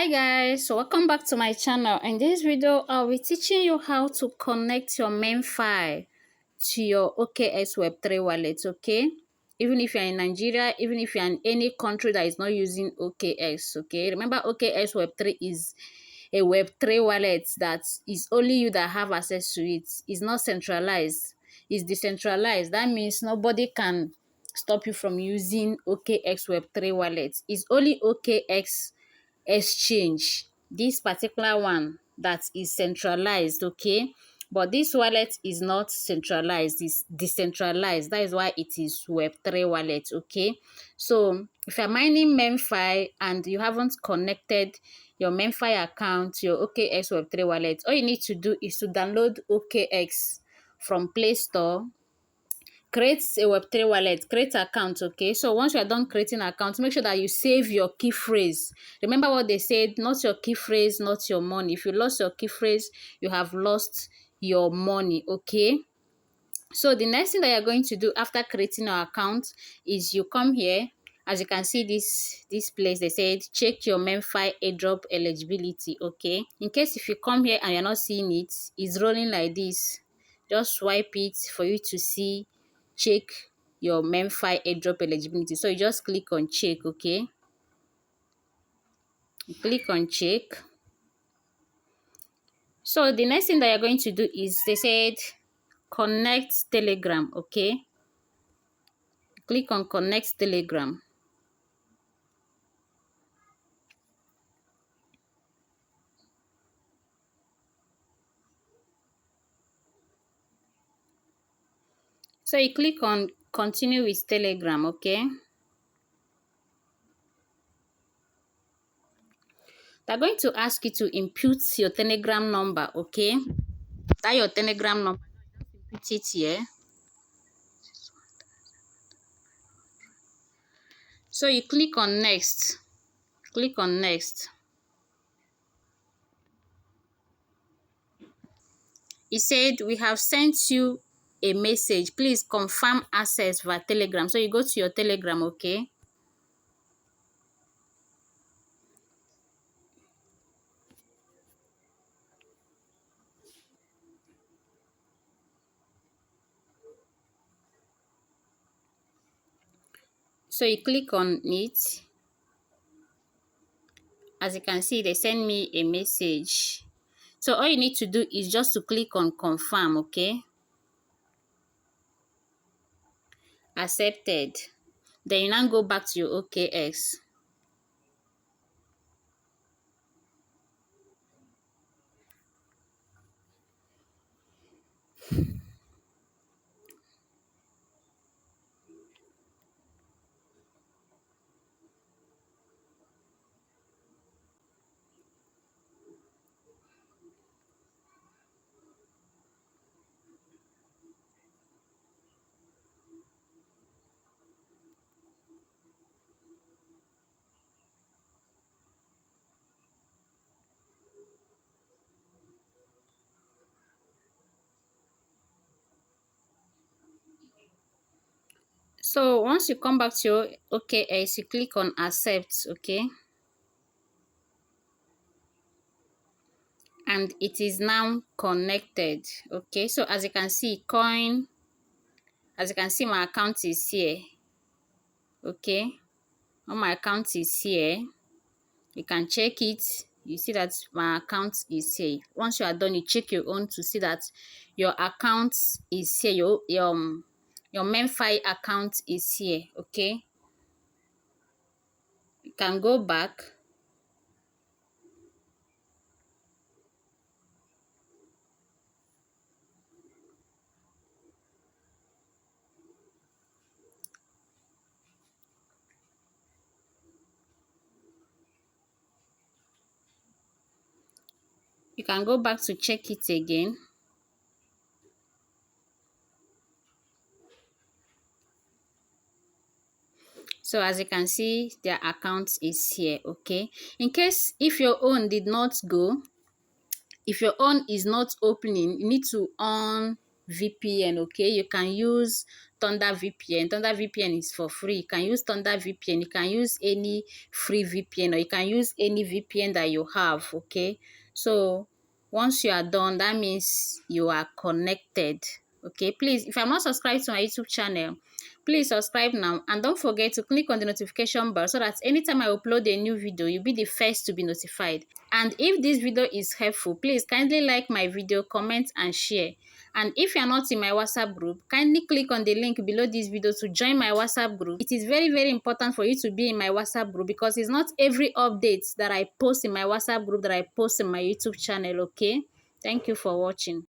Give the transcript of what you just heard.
Hi guys, so welcome back to my channel. In this video I'll be teaching you how to connect your Memefi to your OKX Web3 wallet. Okay, even if you're in Nigeria, even if you're in any country that is not using OKX. Okay, remember OKX Web3 is a Web3 wallet that is only you that have access to it. It's not centralized, it's decentralized. That means nobody can stop you from using OKX Web3 wallet. It's only OKX exchange, this particular one, that is centralized. Okay, but this wallet is not centralized, it's decentralized. That is why it is Web3 wallet. Okay, so if you're mining Memefi and you haven't connected your Memefi account to your OKX Web3 wallet, all you need to do is to download OKX from Play Store, create a Web3 wallet, create account. Okay, so once you are done creating account, make sure that you save your key phrase. Remember what they said, not your key phrase, not your money. If you lost your key phrase, you have lost your money. Okay, so the next thing that you're going to do after creating your account is you come here. As you can see, this place, they said check your Memefi airdrop eligibility. Okay, in case if you come here and you're not seeing it, it's rolling like this. Just swipe it for you to see check your Memefi airdrop eligibility. So you just click on check. Okay, you click on check. So the next thing that you're going to do is, they said connect Telegram. Okay, click on connect Telegram. So you click on continue with Telegram. Okay, they're going to ask you to input your Telegram number. Okay, that your Telegram number, put it here. So you click on next. Click on next. It said we have sent you a message, please confirm access via Telegram. So you go to your Telegram. Okay, so you click on it. As you can see, they send me a message. So all you need to do is just to click on confirm. Okay, accepted. Then you now go back to your OKX. So once you come back to your OKX, you click on accept. Okay, and it is now connected. Okay, so as you can see, as you can see, my account is here. Okay, all my account is here. You can check it. You see that my account is here. Once you are done, you check your own to see that your account is here. Your Memefi account is here. Okay, you can go back. You can go back to check it again. So as you can see, their account is here. Okay, in case if your own did not go, if your own is not opening, you need to on VPN, okay? You can use Thunder VPN. Thunder VPN is for free. You can use Thunder VPN. You can use any free VPN, or you can use any VPN that you have, okay? So once you are done, that means you are connected, okay? Please, if you're not subscribed to my YouTube channel, please subscribe now, and don't forget to click on the notification bell so that anytime I upload a new video, you'll be the first to be notified. And if this video is helpful, please kindly like my video, comment and share. And if you're not in my WhatsApp group, kindly click on the link below this video to join my WhatsApp group. It is very, very important for you to be in my WhatsApp group, because it's not every update that I post in my WhatsApp group that I post in my YouTube channel, okay? Thank you for watching.